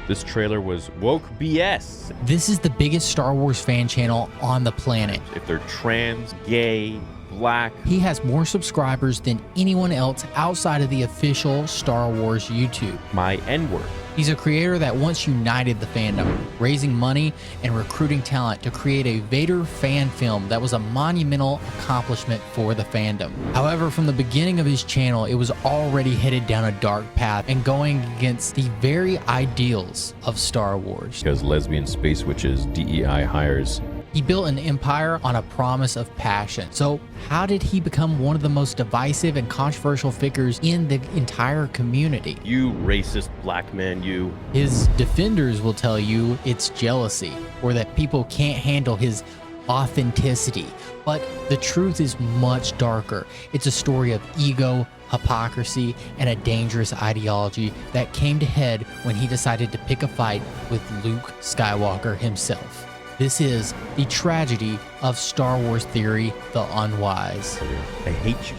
This trailer was woke BS. This is the biggest Star Wars fan channel on the planet. If they're trans, gay, black. He has more subscribers than anyone else outside of the official Star Wars YouTube. My N-word. He's a creator that once united the fandom, raising money and recruiting talent to create a Vader fan film that was a monumental accomplishment for the fandom. However, from the beginning of his channel, it was already headed down a dark path and going against the very ideals of Star Wars. Because lesbian space witches, DEI hires. He built an empire on a promise of passion. So how did he become one of the most divisive and controversial figures in the entire community? You racist black man, you. His defenders will tell you it's jealousy, or that people can't handle his authenticity. But the truth is much darker. It's a story of ego, hypocrisy, and a dangerous ideology that came to head when he decided to pick a fight with Luke Skywalker himself. This is the tragedy of Star Wars theory, the unwise. I hate you.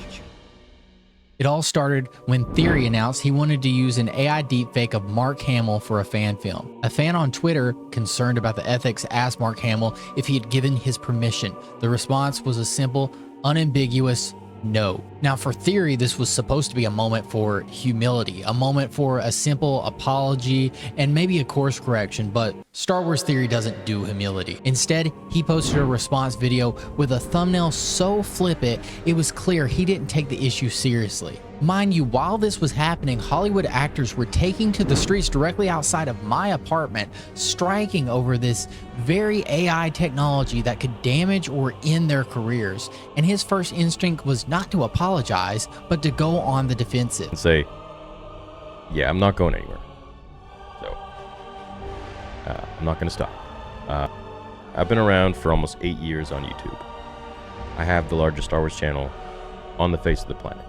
It all started when Theory announced he wanted to use an AI deepfake of Mark Hamill for a fan film. A fan on Twitter, concerned about the ethics, asked Mark Hamill if he had given his permission. The response was a simple, unambiguous no. Now for Theory, this was supposed to be a moment for humility, a moment for a simple apology and maybe a course correction, but Star Wars Theory doesn't do humility. Instead, he posted a response video with a thumbnail so flippant, it was clear he didn't take the issue seriously. Mind you, while this was happening, Hollywood actors were taking to the streets directly outside of my apartment, striking over this very AI technology that could damage or end their careers. And his first instinct was not to apologize, but to go on the defensive. And say, yeah, I'm not going anywhere. So, I'm not going to stop. I've been around for almost 8 years on YouTube. I have the largest Star Wars channel on the face of the planet.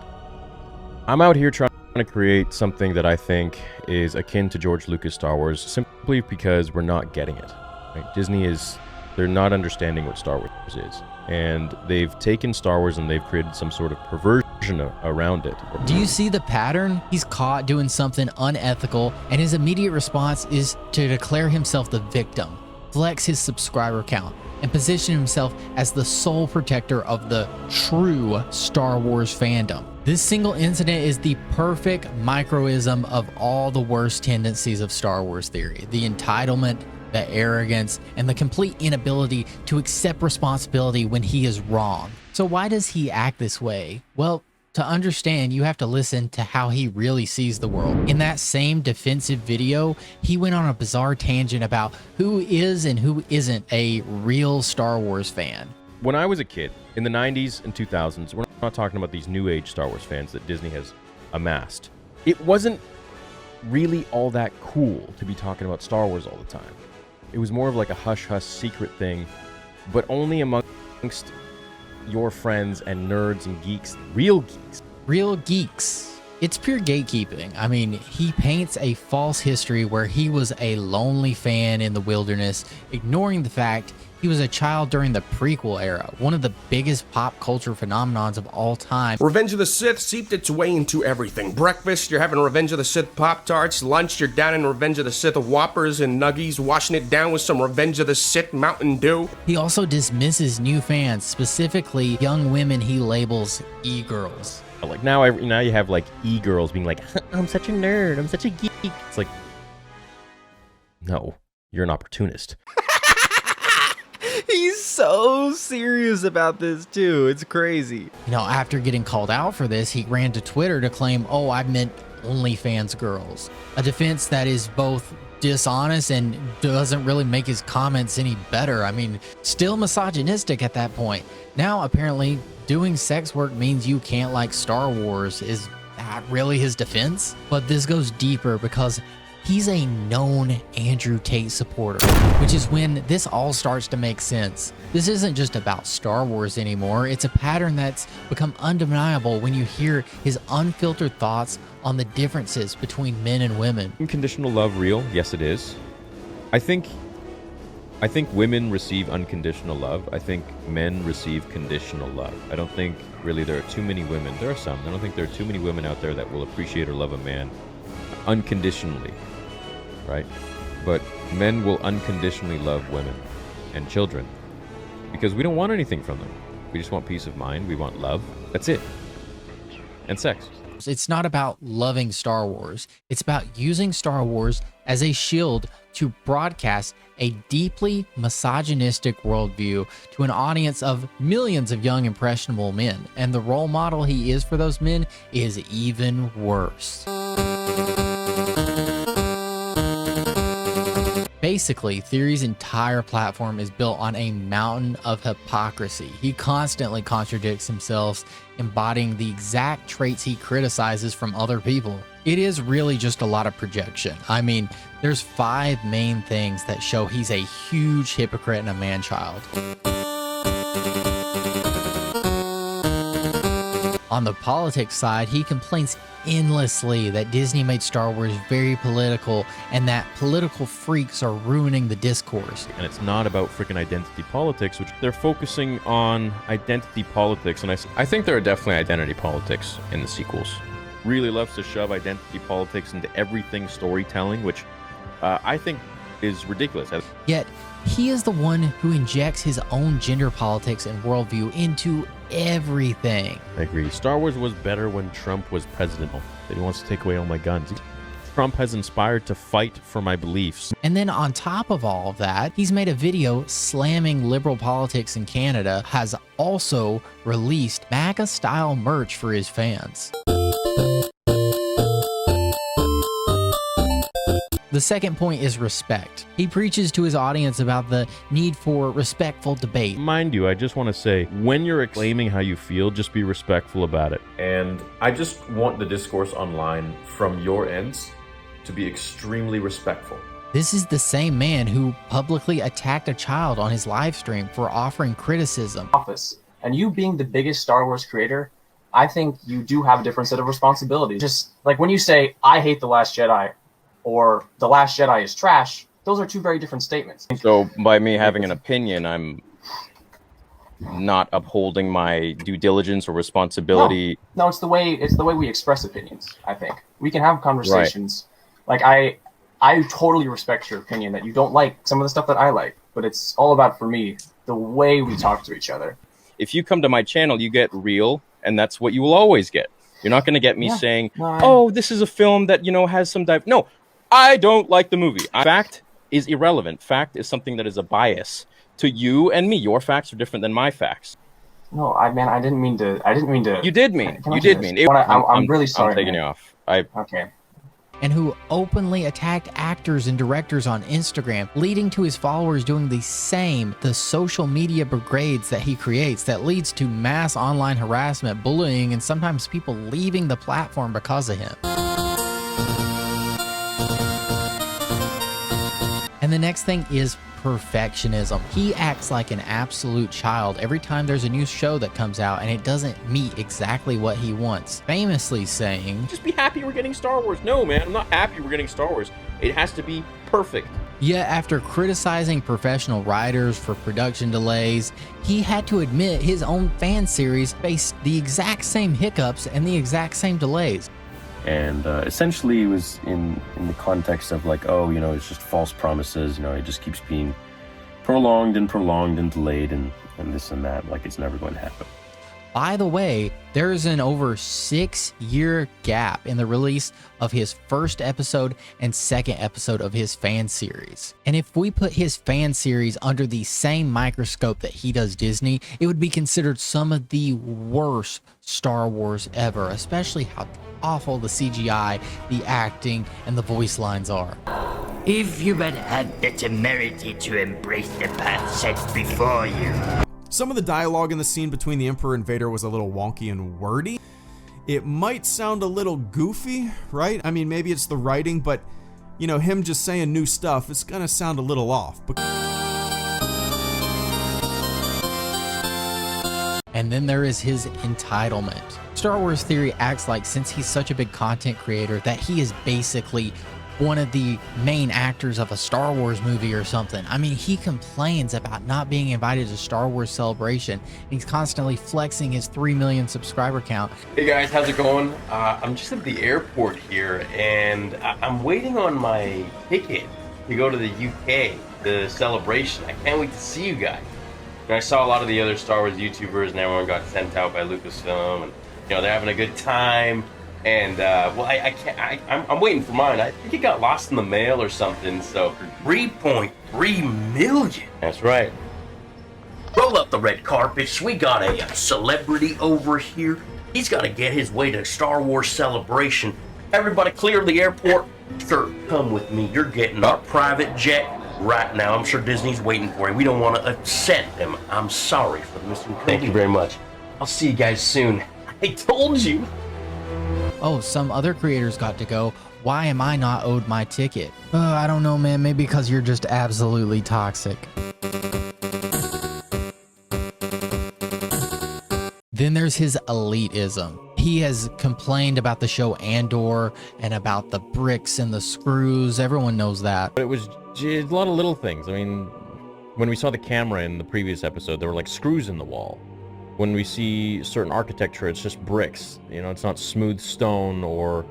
I'm out here trying to create something that I think is akin to George Lucas Star Wars, simply because we're not getting it. Right? They're not understanding what Star Wars is. And they've taken Star Wars and they've created some sort of perversion around it. Do you see the pattern? He's caught doing something unethical, and his immediate response is to declare himself the victim, flex his subscriber count, and position himself as the sole protector of the true Star Wars fandom. This single incident is the perfect microism of all the worst tendencies of Star Wars theory: the entitlement, the arrogance, and the complete inability to accept responsibility when he is wrong. So why does he act this way? Well, to understand, you have to listen to how he really sees the world. In that same defensive video, he went on a bizarre tangent about who is and who isn't a real Star Wars fan. When I was a kid, in the 90s and 2000s, we're not talking about these new age Star Wars fans that Disney has amassed. It wasn't really all that cool to be talking about Star Wars all the time. It was more of like a hush-hush secret thing, but only amongst your friends and nerds and geeks, real geeks. Real geeks. It's pure gatekeeping. I mean, he paints a false history where he was a lonely fan in the wilderness, ignoring the fact he was a child during the prequel era, one of the biggest pop culture phenomenons of all time. Revenge of the Sith seeped its way into everything. Breakfast, you're having Revenge of the Sith Pop-Tarts. Lunch, you're down in Revenge of the Sith Whoppers and Nuggies, washing it down with some Revenge of the Sith Mountain Dew. He also dismisses new fans, specifically young women he labels e-girls. Like now you have like e-girls being like, I'm such a nerd, I'm such a geek. It's like, no, you're an opportunist. He's so serious about this too. It's crazy. You know, after getting called out for this, he ran to Twitter to claim, oh, I meant OnlyFans girls. A defense that is both dishonest and doesn't really make his comments any better. I mean, still misogynistic at that point. Now, apparently, doing sex work means you can't like Star Wars. Is that really his defense? But this goes deeper because he's a known Andrew Tate supporter, which is when this all starts to make sense. This isn't just about Star Wars anymore. It's a pattern that's become undeniable when you hear his unfiltered thoughts on the differences between men and women. Unconditional love real? Yes, it is. I think women receive unconditional love. I think men receive conditional love. I don't think really there are too many women. There are some. I don't think there are too many women out there that will appreciate or love a man unconditionally, right? but men will unconditionally love women and children because we don't want anything from them. We just want peace of mind. We want love. That's it. And sex. It's not about loving Star Wars. It's about using Star Wars as a shield to broadcast a deeply misogynistic worldview to an audience of millions of young, impressionable men. And the role model he is for those men is even worse. Basically, Theory's entire platform is built on a mountain of hypocrisy. He constantly contradicts himself, embodying the exact traits he criticizes from other people. It is really just a lot of projection. I mean, there's 5 main things that show he's a huge hypocrite and a man-child. On the politics side, he complains endlessly that Disney made Star Wars very political and that political freaks are ruining the discourse. And it's not about freaking identity politics, which they're focusing on identity politics. And I think there are definitely identity politics in the sequels. Really loves to shove identity politics into everything storytelling, which I think is ridiculous. Yet, he is the one who injects his own gender politics and worldview into everything. I agree. Star Wars was better when Trump was president. That he wants to take away all my guns. Trump has inspired to fight for my beliefs. And then on top of all of that, he's made a video slamming liberal politics in Canada, has also released MAGA-style merch for his fans. The second point is respect. He preaches to his audience about the need for respectful debate. Mind you, I just want to say, when you're exclaiming how you feel, just be respectful about it. And I just want the discourse online from your ends to be extremely respectful. This is the same man who publicly attacked a child on his live stream for offering criticism. And you being the biggest Star Wars creator, I think you do have a different set of responsibilities. Just like when you say, I hate The Last Jedi, or The Last Jedi is trash, those are 2 very different statements. So by me having an opinion, I'm not upholding my due diligence or responsibility. No, it's the way we express opinions, I think. We can have conversations. Right. Like I totally respect your opinion that you don't like some of the stuff that I like, but it's all about, for me, the way we talk to each other. If you come to my channel, you get real, and that's what you will always get. You're not going to get me saying, oh, this is a film that, has some dive. No, I don't like the movie. Fact is irrelevant. Fact is something that is a bias to you and me. Your facts are different than my facts. No, I didn't mean to. You did mean. You did mean. I'm really sorry. I'm taking you off. Okay. And who openly attacked actors and directors on Instagram, leading to his followers doing the social media brigades that he creates that leads to mass online harassment, bullying, and sometimes people leaving the platform because of him. And the next thing is perfectionism. He acts like an absolute child every time there's a new show that comes out and it doesn't meet exactly what he wants. Famously saying, just be happy we're getting Star Wars. No, man, I'm not happy we're getting Star Wars. It has to be perfect. Yet after criticizing professional writers for production delays, he had to admit his own fan series faced the exact same hiccups and the exact same delays. And essentially it was in the context of like, oh, it's just false promises, it just keeps being prolonged and delayed and this and that, like it's never going to happen. By the way, there is an over 6-year gap in the release of his first episode and second episode of his fan series. And if we put his fan series under the same microscope that he does Disney, it would be considered some of the worst Star Wars ever, especially how awful the CGI, the acting, and the voice lines are. If you had the temerity to embrace the path set before you. Some of the dialogue in the scene between the Emperor and Vader was a little wonky and wordy. It might sound a little goofy, right? I mean, maybe it's the writing, but, him just saying new stuff, it's gonna sound a little off. And then there is his entitlement. Star Wars Theory acts like since he's such a big content creator that he is basically one of the main actors of a Star Wars movie or something. I mean, he complains about not being invited to Star Wars Celebration. He's constantly flexing his 3 million subscriber count. Hey guys, how's it going? I'm just at the airport here and I'm waiting on my ticket. to go to the UK, the celebration. I can't wait to see you guys. And I saw a lot of the other Star Wars YouTubers, and everyone got sent out by Lucasfilm, and they're having a good time. And well, I can't. I'm waiting for mine. I think it got lost in the mail or something. So 3.3 million. that's right. Roll up the red carpets. We got a celebrity over here. He's got to get his way to Star Wars Celebration. Everybody clear the airport. Sir, come with me. You're getting our private jet right now. I'm sure Disney's waiting for you. We don't want to upset them. I'm sorry for the misinformation. Thank you very much. I'll see you guys soon. I told you. Oh, some other creators got to go. Why am I not owed my ticket? I don't know, man. Maybe because you're just absolutely toxic. Then there's his elitism. He has complained about the show Andor and about the bricks and the screws. Everyone knows that. But it was a lot of little things. I mean, when we saw the camera in the previous episode, there were like screws in the wall. When we see certain architecture, it's just bricks. It's not smooth stone or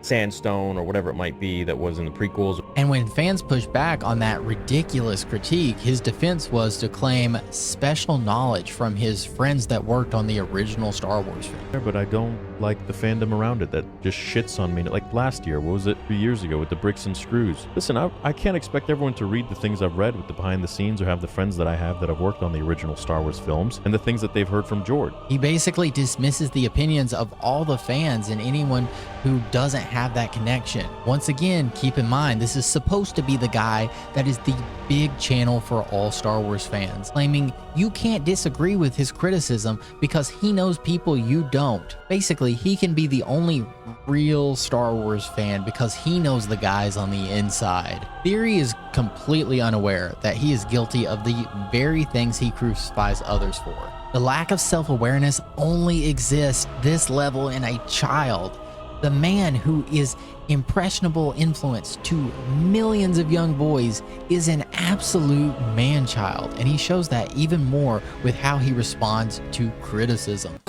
sandstone or whatever it might be that was in the prequels. And when fans pushed back on that ridiculous critique, his defense was to claim special knowledge from his friends that worked on the original Star Wars film. But I don't like the fandom around it that just shits on me. Like last year, what was it, 3 years ago with the bricks and screws? Listen, I can't expect everyone to read the things I've read with the behind the scenes or have the friends that I have that have worked on the original Star Wars films and the things that they've heard from George. He basically dismisses the opinions of all the fans and anyone who doesn't have that connection. Once again, keep in mind, this is supposed to be the guy that is the big channel for all Star Wars fans, claiming you can't disagree with his criticism because he knows people you don't. Basically, he can be the only real Star Wars fan because he knows the guys on the inside. Theory is completely unaware that he is guilty of the very things he crucifies others for. The lack of self-awareness only exists this level in a child. The man who is impressionable influence to millions of young boys is an absolute man-child, and he shows that even more with how he responds to criticism.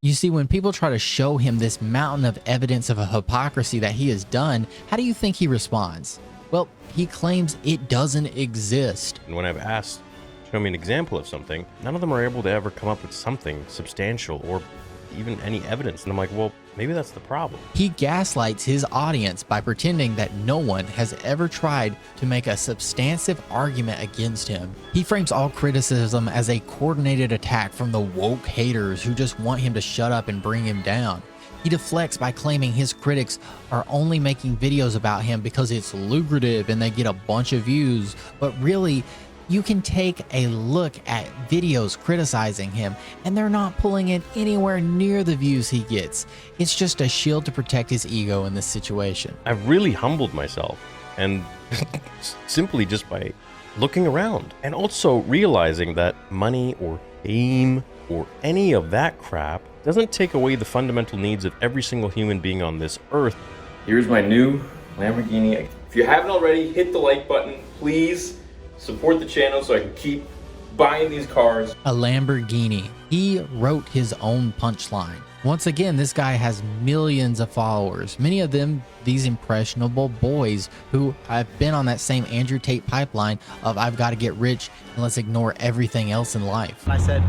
You see, when people try to show him this mountain of evidence of a hypocrisy that he has done, how do you think he responds? Well, he claims it doesn't exist. And when I've asked, show me an example of something, none of them are able to ever come up with something substantial or even any evidence. And I'm like, well, maybe that's the problem. He gaslights his audience by pretending that no one has ever tried to make a substantive argument against him. He frames all criticism as a coordinated attack from the woke haters who just want him to shut up and bring him down. He deflects by claiming his critics are only making videos about him because it's lucrative and they get a bunch of views, but really, you can take a look at videos criticizing him and they're not pulling in anywhere near the views he gets. It's just a shield to protect his ego in this situation. I've really humbled myself, and simply just by looking around and also realizing that money or fame or any of that crap doesn't take away the fundamental needs of every single human being on this earth. Here's my new Lamborghini. If you haven't already, hit the like button, please. Support the channel so I can keep buying these cars. A Lamborghini. He wrote his own punchline. Once again, this guy has millions of followers, many of them these impressionable boys who have been on that same Andrew Tate pipeline of I've got to get rich and let's ignore everything else in life. I said,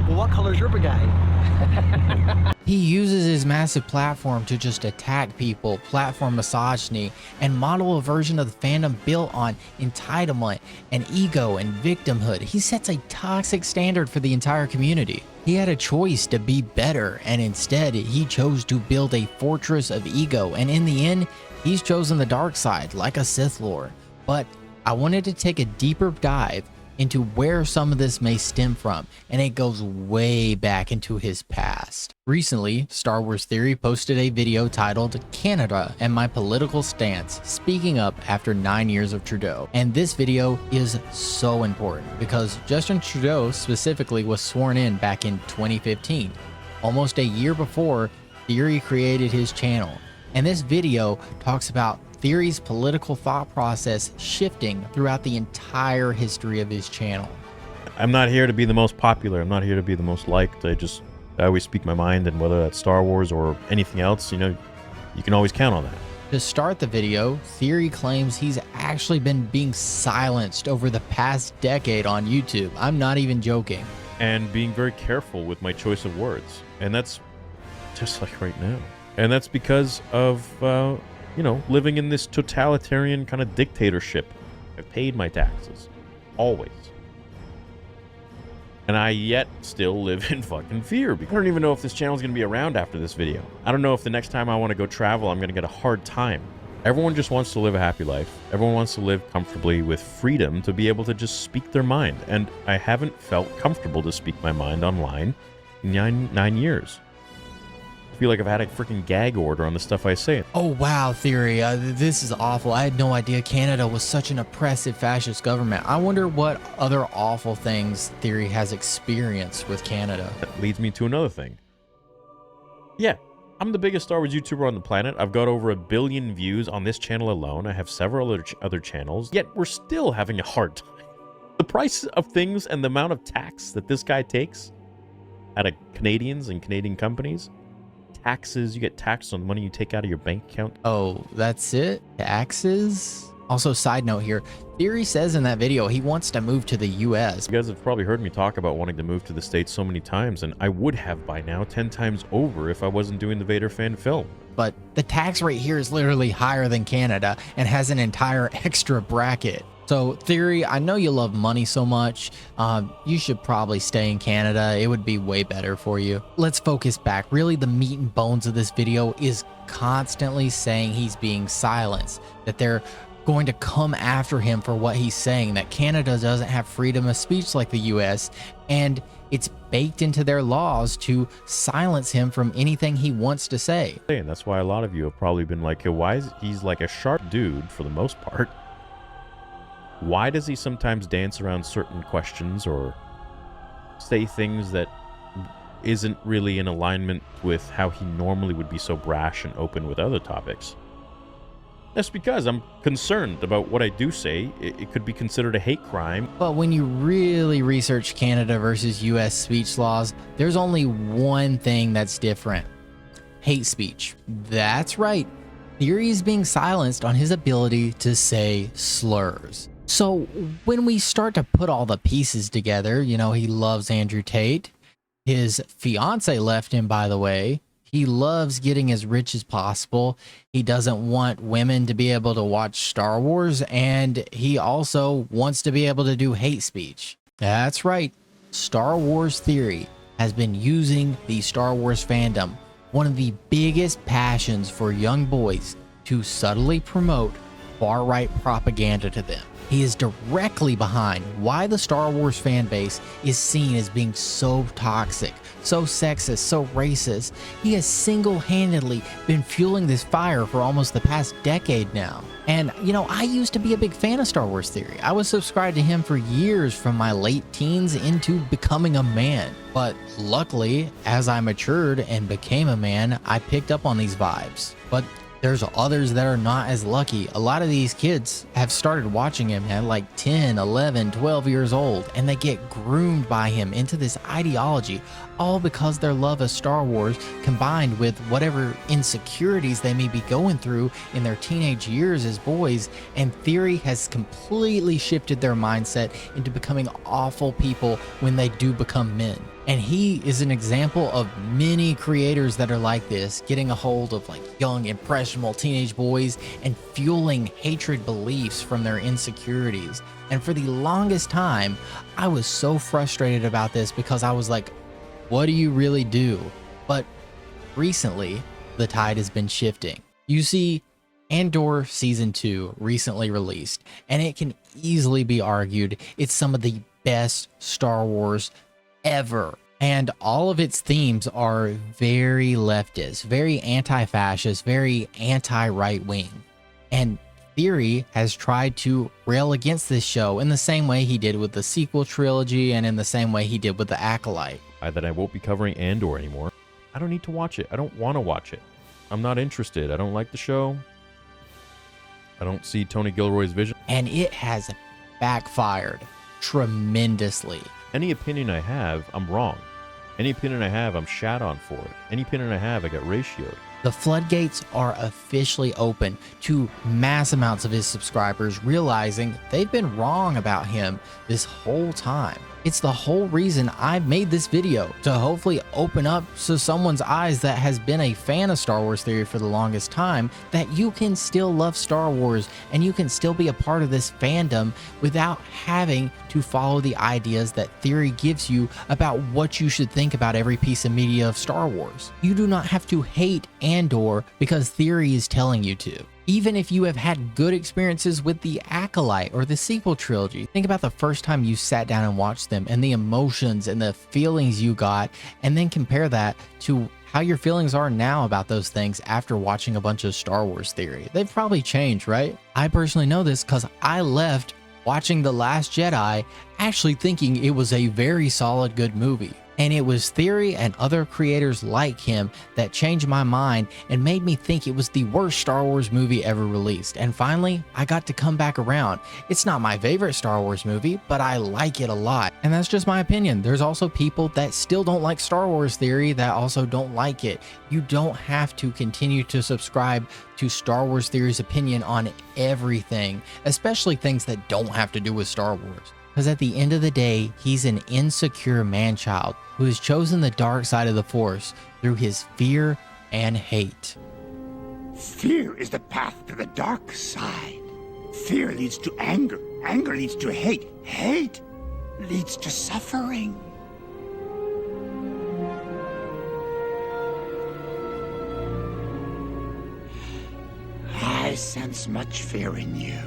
well, what color is your Bugatti? He uses his massive platform to just attack people, platform misogyny, and model a version of the fandom built on entitlement and ego and victimhood. He sets a toxic standard for the entire community. He had a choice to be better, and instead he chose to build a fortress of ego, and in the end, he's chosen the dark side like a Sith Lord. But I wanted to take a deeper dive into where some of this may stem from, and it goes way back into his past. Recently, Star Wars Theory posted a video titled Canada and My Political Stance, speaking up after 9 years of Trudeau. And this video is so important because Justin Trudeau specifically was sworn in back in 2015, almost a year before Theory created his channel. And this video talks about Theory's political thought process shifting throughout the entire history of his channel. I'm not here to be the most popular. I'm not here to be the most liked. I always speak my mind, and whether that's Star Wars or anything else, you You can always count on that. To start the video, Theory claims he's actually been being silenced over the past decade on YouTube. I'm not even joking. And being very careful with my choice of words. And that's just like right now. And that's because of, you know, living in this totalitarian kind of dictatorship. I paid my taxes. Always. And I yet still live in fucking fear. I don't even know if this channel is going to be around after this video. I don't know if the next time I want to go travel, I'm going to get a hard time. Everyone just wants to live a happy life. Everyone wants to live comfortably with freedom to be able to just speak their mind. And I haven't felt comfortable to speak my mind online in nine years. I feel like I've had a freaking gag order on the stuff I say. Oh, wow, Theory. This is awful. I had no idea Canada was such an oppressive fascist government. I wonder what other awful things Theory has experienced with Canada. That leads me to another thing. Yeah, I'm the biggest Star Wars YouTuber on the planet. I've got over 1 billion views on this channel alone. I have several other channels, yet we're still having a hard time. The price of things and the amount of tax that this guy takes out of Canadians and Canadian companies. Taxes, you get taxed on the money you take out of your bank account. Oh, that's it? Taxes? Also, side note here, Theory says in that video he wants to move to the US. You guys have probably heard me talk about wanting to move to the States so many times, and I would have by now 10 times over if I wasn't doing the Vader fan film. But the tax rate here is literally higher than Canada and has an entire extra bracket. So, Theory, I know you love money so much. You should probably stay in Canada. It would be way better for you. Let's focus back. Really, the meat and bones of this video is constantly saying he's being silenced, that they're going to come after him for what he's saying, that Canada doesn't have freedom of speech like the US, and it's baked into their laws to silence him from anything he wants to say. And that's why a lot of you have probably been like, hey, why is he's like a sharp dude for the most part? Why does he sometimes dance around certain questions or say things that isn't really in alignment with how he normally would be so brash and open with other topics? That's because I'm concerned about what I do say. It could be considered a hate crime. But when you really research Canada versus US speech laws, there's only one thing that's different. Hate speech. That's right. Theory is being silenced on his ability to say slurs. So when we start to put all the pieces together, you know, he loves Andrew Tate. His fiance left him, by the way. He loves getting as rich as possible. He doesn't want women to be able to watch Star Wars. And he also wants to be able to do hate speech. That's right. Star Wars Theory has been using the Star Wars fandom, one of the biggest passions for young boys, to subtly promote far-right propaganda to them. He is directly behind why the Star Wars fan base is seen as being so toxic, so sexist, so racist. He has single-handedly been fueling this fire for almost the past decade now. And, you know, I used to be a big fan of Star Wars Theory. I was subscribed to him for years from my late teens into becoming a man. But luckily, as I matured and became a man, I picked up on these vibes. But there's others that are not as lucky. A lot of these kids have started watching him at like 10, 11, 12 years old, and they get groomed by him into this ideology, all because their love of Star Wars combined with whatever insecurities they may be going through in their teenage years as boys. And Theory has completely shifted their mindset into becoming awful people when they do become men. And he is an example of many creators that are like this, getting a hold of like young, impressionable teenage boys and fueling hatred beliefs from their insecurities. And for the longest time, I was so frustrated about this because I was like, what do you really do? But recently, the tide has been shifting. You see, Andor Season 2 recently released, and it can easily be argued it's some of the best Star Wars ever. And all of its themes are very leftist, very anti-fascist, very anti-right wing. And Theory has tried to rail against this show in the same way he did with the sequel trilogy and in the same way he did with The Acolyte. That I won't be covering Andor anymore. I don't need to watch it. I don't want to watch it. I'm not interested. I don't like the show. I don't see Tony Gilroy's vision. And it has backfired tremendously. Any opinion I have, I'm wrong. Any opinion I have, I'm shat on for it. Any opinion I have, I got ratioed. The floodgates are officially open to mass amounts of his subscribers realizing they've been wrong about him this whole time. It's the whole reason I've made this video, to hopefully open up to someone's eyes that has been a fan of Star Wars theory for the longest time, that you can still love Star Wars and you can still be a part of this fandom without having to follow the ideas that theory gives you about what you should think about every piece of media of Star Wars. You do not have to hate Andor because theory is telling you to. Even if you have had good experiences with the Acolyte or the sequel trilogy, think about the first time you sat down and watched them and the emotions and the feelings you got, and then compare that to how your feelings are now about those things after watching a bunch of Star Wars theory. They've probably changed, right? I personally know this because I left watching The Last Jedi actually thinking it was a very solid, good movie. And it was theory and other creators like him that changed my mind and made me think it was the worst Star Wars movie ever released. And finally, I got to come back around. It's not my favorite Star Wars movie, but I like it a lot. And that's just my opinion. There's also people that still don't like Star Wars theory that also don't like it. You don't have to continue to subscribe to Star Wars theory's opinion on everything, especially things that don't have to do with Star Wars. Because at the end of the day, he's an insecure man-child who has chosen the dark side of the Force through his fear and hate. Fear is the path to the dark side. Fear leads to anger. Anger leads to hate. Hate leads to suffering. I sense much fear in you.